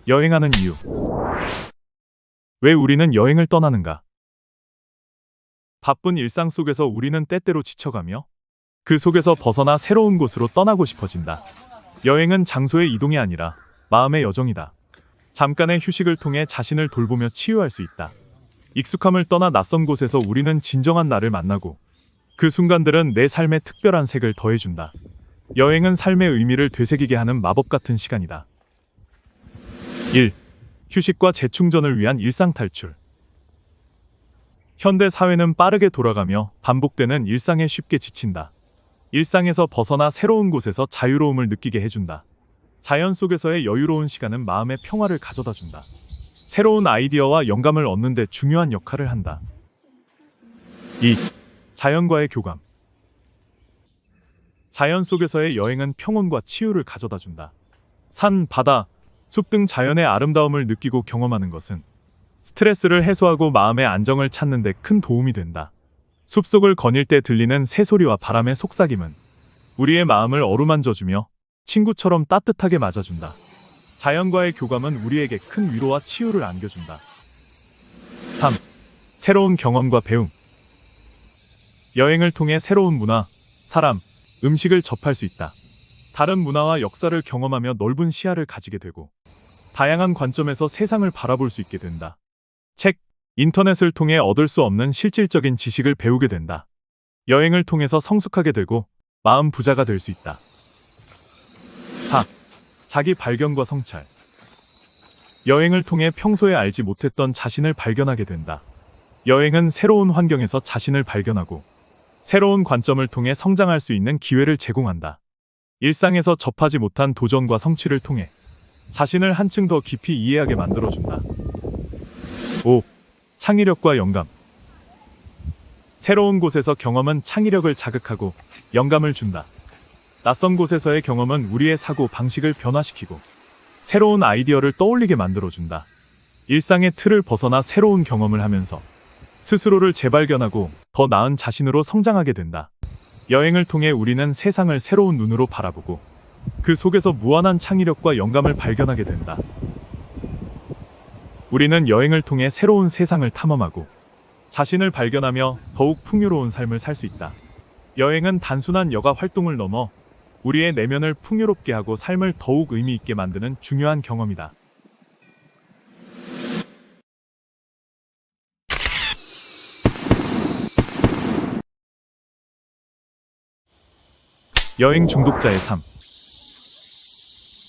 여행하는 이유. 왜 우리는 여행을 떠나는가? 바쁜 일상 속에서 우리는 때때로 지쳐가며 그 속에서 벗어나 새로운 곳으로 떠나고 싶어진다. 여행은 장소의 이동이 아니라 마음의 여정이다. 잠깐의 휴식을 통해 자신을 돌보며 치유할 수 있다. 익숙함을 떠나 낯선 곳에서 우리는 진정한 나를 만나고 그 순간들은 내 삶에 특별한 색을 더해준다. 여행은 삶의 의미를 되새기게 하는 마법 같은 시간이다. 1. 휴식과 재충전을 위한 일상 탈출. 현대 사회는 빠르게 돌아가며 반복되는 일상에 쉽게 지친다. 일상에서 벗어나 새로운 곳에서 자유로움을 느끼게 해준다. 자연 속에서의 여유로운 시간은 마음의 평화를 가져다 준다. 새로운 아이디어와 영감을 얻는 데 중요한 역할을 한다. 2. 자연과의 교감. 자연 속에서의 여행은 평온과 치유를 가져다 준다. 산, 바다, 숲 등 자연의 아름다움을 느끼고 경험하는 것은 스트레스를 해소하고 마음의 안정을 찾는 데 큰 도움이 된다. 숲속을 거닐 때 들리는 새소리와 바람의 속삭임은 우리의 마음을 어루만져주며 친구처럼 따뜻하게 맞아준다. 자연과의 교감은 우리에게 큰 위로와 치유를 안겨준다. 3. 새로운 경험과 배움. 여행을 통해 새로운 문화, 사람, 음식을 접할 수 있다. 다른 문화와 역사를 경험하며 넓은 시야를 가지게 되고 다양한 관점에서 세상을 바라볼 수 있게 된다. 책, 인터넷을 통해 얻을 수 없는 실질적인 지식을 배우게 된다. 여행을 통해서 성숙하게 되고 마음 부자가 될 수 있다. 4. 자기 발견과 성찰. 여행을 통해 평소에 알지 못했던 자신을 발견하게 된다. 여행은 새로운 환경에서 자신을 발견하고 새로운 관점을 통해 성장할 수 있는 기회를 제공한다. 일상에서 접하지 못한 도전과 성취를 통해 자신을 한층 더 깊이 이해하게 만들어준다. 5. 창의력과 영감. 새로운 곳에서 경험은 창의력을 자극하고 영감을 준다. 낯선 곳에서의 경험은 우리의 사고 방식을 변화시키고 새로운 아이디어를 떠올리게 만들어준다. 일상의 틀을 벗어나 새로운 경험을 하면서 스스로를 재발견하고 더 나은 자신으로 성장하게 된다. 여행을 통해 우리는 세상을 새로운 눈으로 바라보고 그 속에서 무한한 창의력과 영감을 발견하게 된다. 우리는 여행을 통해 새로운 세상을 탐험하고 자신을 발견하며 더욱 풍요로운 삶을 살 수 있다. 여행은 단순한 여가 활동을 넘어 우리의 내면을 풍요롭게 하고 삶을 더욱 의미 있게 만드는 중요한 경험이다. 여행 중독자의 삶.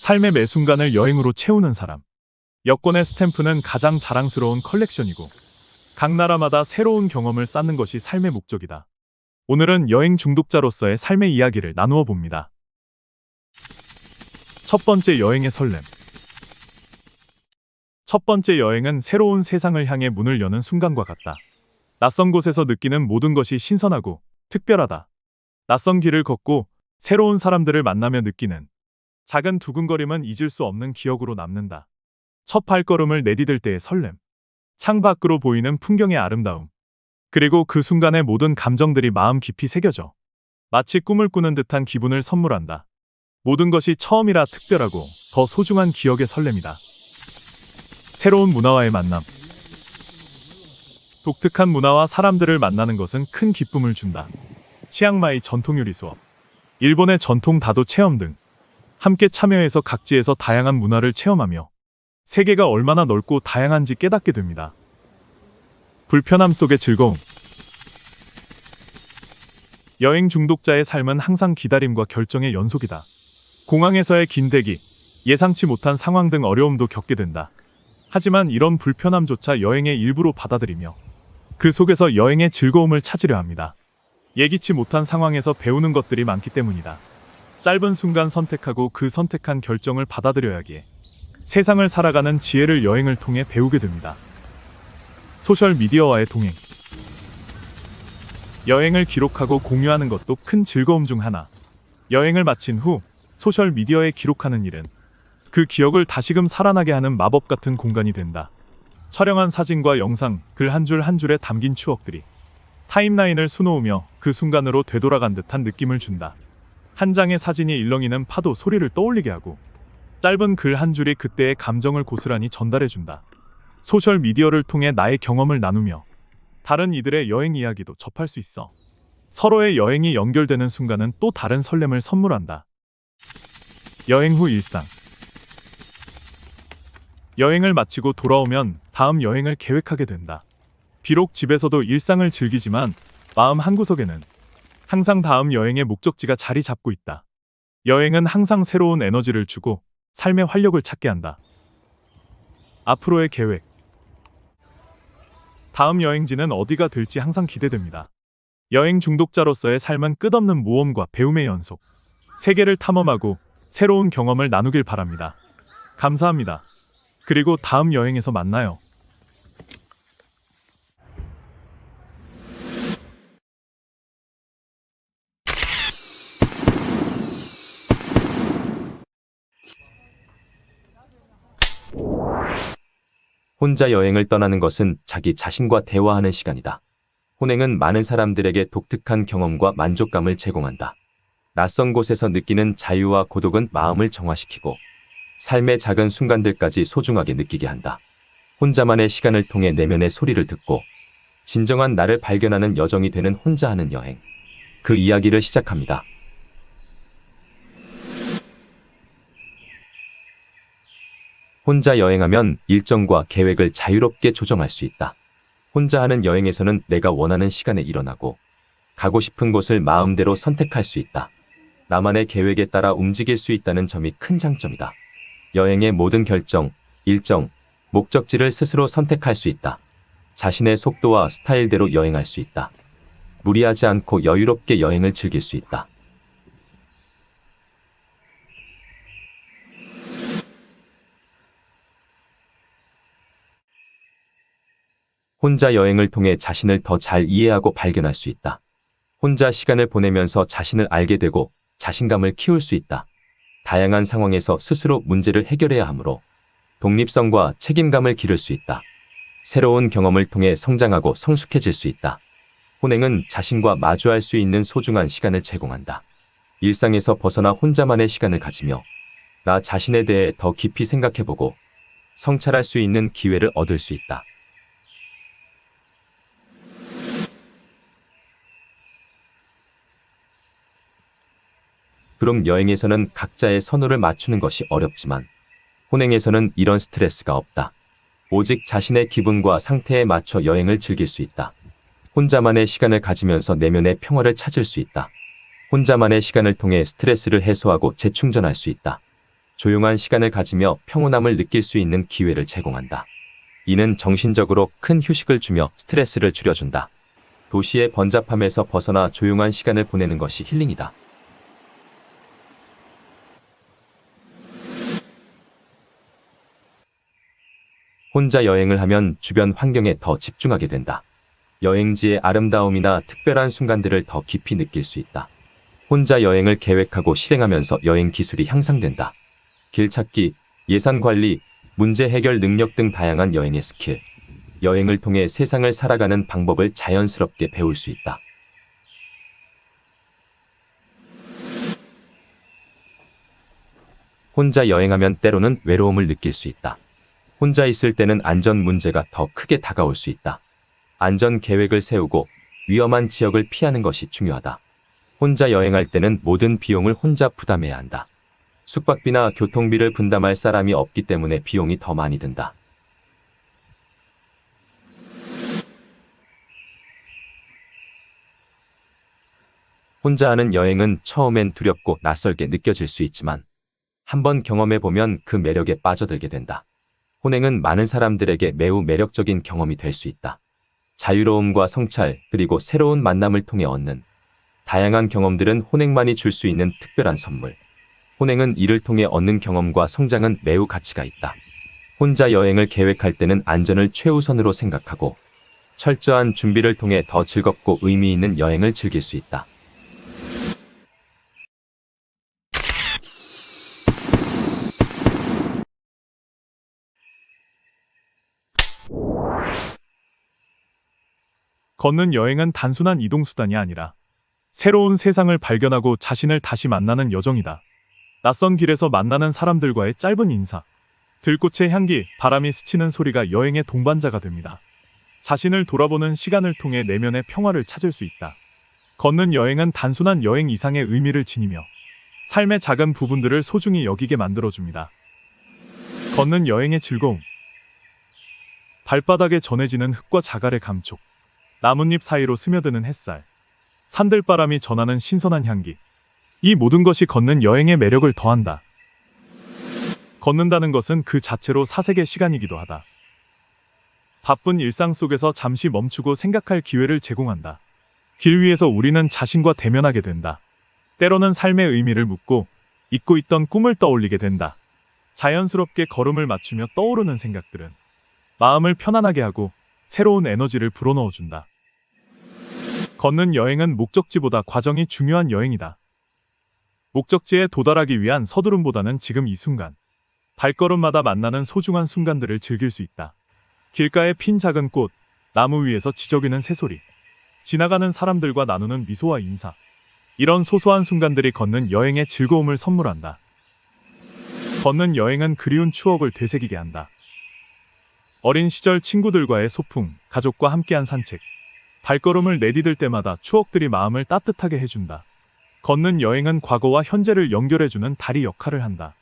삶의 매 순간을 여행으로 채우는 사람. 여권의 스탬프는 가장 자랑스러운 컬렉션이고 각 나라마다 새로운 경험을 쌓는 것이 삶의 목적이다. 오늘은 여행 중독자로서의 삶의 이야기를 나누어 봅니다. 첫 번째, 여행의 설렘. 첫 번째 여행은 새로운 세상을 향해 문을 여는 순간과 같다. 낯선 곳에서 느끼는 모든 것이 신선하고 특별하다. 낯선 길을 걷고 새로운 사람들을 만나며 느끼는 작은 두근거림은 잊을 수 없는 기억으로 남는다. 첫 발걸음을 내디딜 때의 설렘. 창밖으로 보이는 풍경의 아름다움. 그리고 그 순간의 모든 감정들이 마음 깊이 새겨져 마치 꿈을 꾸는 듯한 기분을 선물한다. 모든 것이 처음이라 특별하고 더 소중한 기억의 설렘이다. 새로운 문화와의 만남. 독특한 문화와 사람들을 만나는 것은 큰 기쁨을 준다. 치앙마이 전통 요리 수업, 일본의 전통 다도 체험 등 함께 참여해서 각지에서 다양한 문화를 체험하며 세계가 얼마나 넓고 다양한지 깨닫게 됩니다. 불편함 속의 즐거움. 여행 중독자의 삶은 항상 기다림과 결정의 연속이다. 공항에서의 긴 대기, 예상치 못한 상황 등 어려움도 겪게 된다. 하지만 이런 불편함조차 여행의 일부로 받아들이며 그 속에서 여행의 즐거움을 찾으려 합니다. 예기치 못한 상황에서 배우는 것들이 많기 때문이다. 짧은 순간 선택하고 그 선택한 결정을 받아들여야 하기에 세상을 살아가는 지혜를 여행을 통해 배우게 됩니다. 소셜미디어와의 동행. 여행을 기록하고 공유하는 것도 큰 즐거움 중 하나. 여행을 마친 후 소셜미디어에 기록하는 일은 그 기억을 다시금 살아나게 하는 마법 같은 공간이 된다. 촬영한 사진과 영상, 글 한 줄 한 줄에 담긴 추억들이 타임라인을 수놓으며 그 순간으로 되돌아간 듯한 느낌을 준다. 한 장의 사진이 일렁이는 파도 소리를 떠올리게 하고 짧은 글 한 줄이 그때의 감정을 고스란히 전달해준다. 소셜 미디어를 통해 나의 경험을 나누며 다른 이들의 여행 이야기도 접할 수 있어. 서로의 여행이 연결되는 순간은 또 다른 설렘을 선물한다. 여행 후 일상. 여행을 마치고 돌아오면 다음 여행을 계획하게 된다. 비록 집에서도 일상을 즐기지만 마음 한구석에는 항상 다음 여행의 목적지가 자리 잡고 있다. 여행은 항상 새로운 에너지를 주고 삶의 활력을 찾게 한다. 앞으로의 계획. 다음 여행지는 어디가 될지 항상 기대됩니다. 여행 중독자로서의 삶은 끝없는 모험과 배움의 연속. 세계를 탐험하고 새로운 경험을 나누길 바랍니다. 감사합니다. 그리고 다음 여행에서 만나요. 혼자 여행을 떠나는 것은 자기 자신과 대화하는 시간이다. 혼행은 많은 사람들에게 독특한 경험과 만족감을 제공한다. 낯선 곳에서 느끼는 자유와 고독은 마음을 정화시키고 삶의 작은 순간들까지 소중하게 느끼게 한다. 혼자만의 시간을 통해 내면의 소리를 듣고 진정한 나를 발견하는 여정이 되는 혼자 하는 여행. 그 이야기를 시작합니다. 혼자 여행하면 일정과 계획을 자유롭게 조정할 수 있다. 혼자 하는 여행에서는 내가 원하는 시간에 일어나고 가고 싶은 곳을 마음대로 선택할 수 있다. 나만의 계획에 따라 움직일 수 있다는 점이 큰 장점이다. 여행의 모든 결정, 일정, 목적지를 스스로 선택할 수 있다. 자신의 속도와 스타일대로 여행할 수 있다. 무리하지 않고 여유롭게 여행을 즐길 수 있다. 혼자 여행을 통해 자신을 더 잘 이해하고 발견할 수 있다. 혼자 시간을 보내면서 자신을 알게 되고 자신감을 키울 수 있다. 다양한 상황에서 스스로 문제를 해결해야 하므로 독립성과 책임감을 기를 수 있다. 새로운 경험을 통해 성장하고 성숙해질 수 있다. 혼행은 자신과 마주할 수 있는 소중한 시간을 제공한다. 일상에서 벗어나 혼자만의 시간을 가지며 나 자신에 대해 더 깊이 생각해보고 성찰할 수 있는 기회를 얻을 수 있다. 그럼 여행에서는 각자의 선호를 맞추는 것이 어렵지만 혼행에서는 이런 스트레스가 없다. 오직 자신의 기분과 상태에 맞춰 여행을 즐길 수 있다. 혼자만의 시간을 가지면서 내면의 평화를 찾을 수 있다. 혼자만의 시간을 통해 스트레스를 해소하고 재충전할 수 있다. 조용한 시간을 가지며 평온함을 느낄 수 있는 기회를 제공한다. 이는 정신적으로 큰 휴식을 주며 스트레스를 줄여준다. 도시의 번잡함에서 벗어나 조용한 시간을 보내는 것이 힐링이다. 혼자 여행을 하면 주변 환경에 더 집중하게 된다. 여행지의 아름다움이나 특별한 순간들을 더 깊이 느낄 수 있다. 혼자 여행을 계획하고 실행하면서 여행 기술이 향상된다. 길 찾기, 예산 관리, 문제 해결 능력 등 다양한 여행의 스킬, 여행을 통해 세상을 살아가는 방법을 자연스럽게 배울 수 있다. 혼자 여행하면 때로는 외로움을 느낄 수 있다. 혼자 있을 때는 안전 문제가 더 크게 다가올 수 있다. 안전 계획을 세우고 위험한 지역을 피하는 것이 중요하다. 혼자 여행할 때는 모든 비용을 혼자 부담해야 한다. 숙박비나 교통비를 분담할 사람이 없기 때문에 비용이 더 많이 든다. 혼자 하는 여행은 처음엔 두렵고 낯설게 느껴질 수 있지만 한번 경험해보면 그 매력에 빠져들게 된다. 혼행은 많은 사람들에게 매우 매력적인 경험이 될 수 있다. 자유로움과 성찰, 그리고 새로운 만남을 통해 얻는 다양한 경험들은 혼행만이 줄 수 있는 특별한 선물. 혼행은 이를 통해 얻는 경험과 성장은 매우 가치가 있다. 혼자 여행을 계획할 때는 안전을 최우선으로 생각하고 철저한 준비를 통해 더 즐겁고 의미 있는 여행을 즐길 수 있다. 걷는 여행은 단순한 이동수단이 아니라 새로운 세상을 발견하고 자신을 다시 만나는 여정이다. 낯선 길에서 만나는 사람들과의 짧은 인사, 들꽃의 향기, 바람이 스치는 소리가 여행의 동반자가 됩니다. 자신을 돌아보는 시간을 통해 내면의 평화를 찾을 수 있다. 걷는 여행은 단순한 여행 이상의 의미를 지니며 삶의 작은 부분들을 소중히 여기게 만들어줍니다. 걷는 여행의 즐거움. 발바닥에 전해지는 흙과 자갈의 감촉, 나뭇잎 사이로 스며드는 햇살, 산들바람이 전하는 신선한 향기. 이 모든 것이 걷는 여행의 매력을 더한다. 걷는다는 것은 그 자체로 사색의 시간이기도 하다. 바쁜 일상 속에서 잠시 멈추고 생각할 기회를 제공한다. 길 위에서 우리는 자신과 대면하게 된다. 때로는 삶의 의미를 묻고 잊고 있던 꿈을 떠올리게 된다. 자연스럽게 걸음을 맞추며 떠오르는 생각들은 마음을 편안하게 하고 새로운 에너지를 불어넣어준다. 걷는 여행은 목적지보다 과정이 중요한 여행이다. 목적지에 도달하기 위한 서두름보다는 지금 이 순간, 발걸음마다 만나는 소중한 순간들을 즐길 수 있다. 길가에 핀 작은 꽃, 나무 위에서 지저귀는 새소리, 지나가는 사람들과 나누는 미소와 인사. 이런 소소한 순간들이 걷는 여행의 즐거움을 선물한다. 걷는 여행은 그리운 추억을 되새기게 한다. 어린 시절 친구들과의 소풍, 가족과 함께한 산책, 발걸음을 내디딜 때마다 추억들이 마음을 따뜻하게 해준다. 걷는 여행은 과거와 현재를 연결해주는 다리 역할을 한다.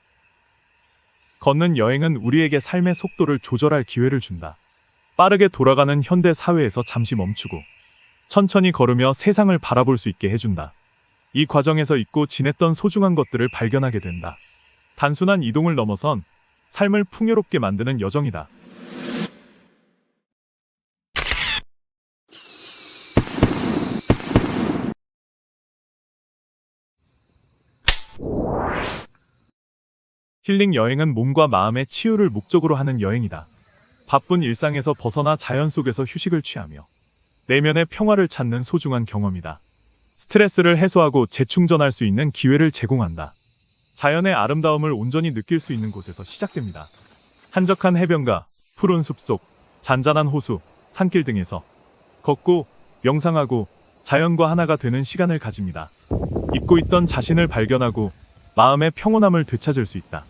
걷는 여행은 우리에게 삶의 속도를 조절할 기회를 준다. 빠르게 돌아가는 현대 사회에서 잠시 멈추고 천천히 걸으며 세상을 바라볼 수 있게 해준다. 이 과정에서 잊고 지냈던 소중한 것들을 발견하게 된다. 단순한 이동을 넘어선 삶을 풍요롭게 만드는 여정이다. 힐링 여행은 몸과 마음의 치유를 목적으로 하는 여행이다. 바쁜 일상에서 벗어나 자연 속에서 휴식을 취하며 내면의 평화를 찾는 소중한 경험이다. 스트레스를 해소하고 재충전할 수 있는 기회를 제공한다. 자연의 아름다움을 온전히 느낄 수 있는 곳에서 시작됩니다. 한적한 해변가, 푸른 숲속, 잔잔한 호수, 산길 등에서 걷고 명상하고 자연과 하나가 되는 시간을 가집니다. 잊고 있던 자신을 발견하고 마음의 평온함을 되찾을 수 있다.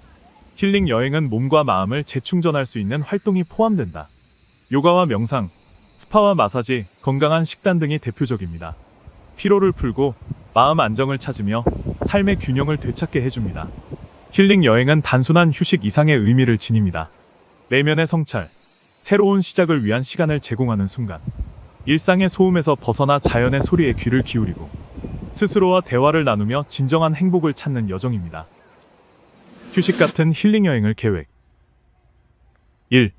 힐링 여행은 몸과 마음을 재충전할 수 있는 활동이 포함된다. 요가와 명상, 스파와 마사지, 건강한 식단 등이 대표적입니다. 피로를 풀고 마음 안정을 찾으며 삶의 균형을 되찾게 해줍니다. 힐링 여행은 단순한 휴식 이상의 의미를 지닙니다. 내면의 성찰, 새로운 시작을 위한 시간을 제공하는 순간, 일상의 소음에서 벗어나 자연의 소리에 귀를 기울이고 스스로와 대화를 나누며 진정한 행복을 찾는 여정입니다. 휴식 같은 힐링 여행을 계획. 1.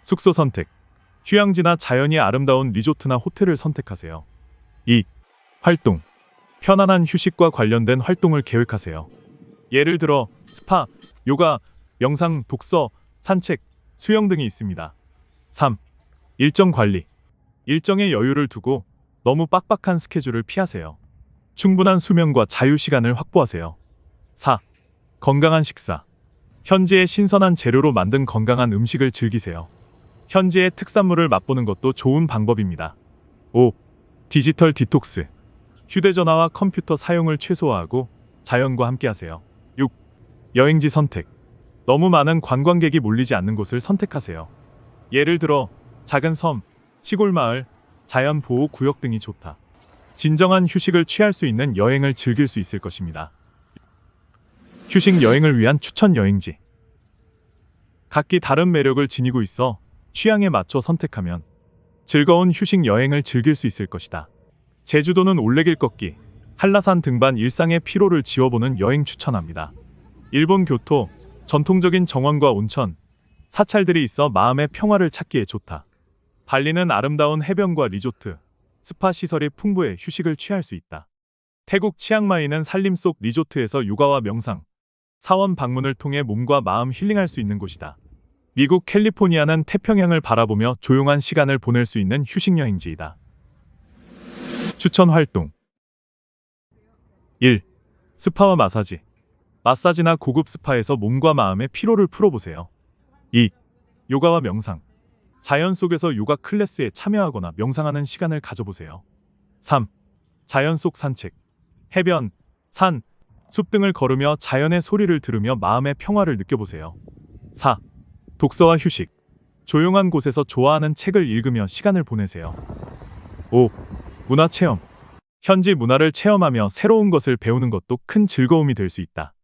숙소 선택. 휴양지나 자연이 아름다운 리조트나 호텔을 선택하세요. 2. 활동. 편안한 휴식과 관련된 활동을 계획하세요. 예를 들어 스파, 요가, 명상, 독서, 산책, 수영 등이 있습니다. 3. 일정 관리. 일정에 여유를 두고 너무 빡빡한 스케줄을 피하세요. 충분한 수면과 자유 시간을 확보하세요. 4. 건강한 식사. 현지의 신선한 재료로 만든 건강한 음식을 즐기세요. 현지의 특산물을 맛보는 것도 좋은 방법입니다. 5. 디지털 디톡스. 휴대전화와 컴퓨터 사용을 최소화하고 자연과 함께하세요. 6. 여행지 선택. 너무 많은 관광객이 몰리지 않는 곳을 선택하세요. 예를 들어 작은 섬, 시골 마을, 자연 보호 구역 등이 좋다. 진정한 휴식을 취할 수 있는 여행을 즐길 수 있을 것입니다. 휴식 여행을 위한 추천 여행지. 각기 다른 매력을 지니고 있어 취향에 맞춰 선택하면 즐거운 휴식 여행을 즐길 수 있을 것이다. 제주도는 올레길 걷기, 한라산 등반 일상의 피로를 지워보는 여행 추천합니다. 일본 교토, 전통적인 정원과 온천, 사찰들이 있어 마음의 평화를 찾기에 좋다. 발리는 아름다운 해변과 리조트, 스파 시설이 풍부해 휴식을 취할 수 있다. 태국 치앙마이는 산림 속 리조트에서 요가와 명상, 사원 방문을 통해 몸과 마음 힐링할 수 있는 곳이다. 미국 캘리포니아는 태평양을 바라보며 조용한 시간을 보낼 수 있는 휴식 여행지이다. 추천 활동. 1. 스파와 마사지. 마사지나 고급 스파에서 몸과 마음의 피로를 풀어보세요. 2. 요가와 명상. 자연 속에서 요가 클래스에 참여하거나 명상하는 시간을 가져보세요. 3. 자연 속 산책. 해변, 산, 숲 등을 걸으며 자연의 소리를 들으며 마음의 평화를 느껴보세요. 4. 독서와 휴식. 조용한 곳에서 좋아하는 책을 읽으며 시간을 보내세요. 5. 문화 체험. 현지 문화를 체험하며 새로운 것을 배우는 것도 큰 즐거움이 될 수 있다.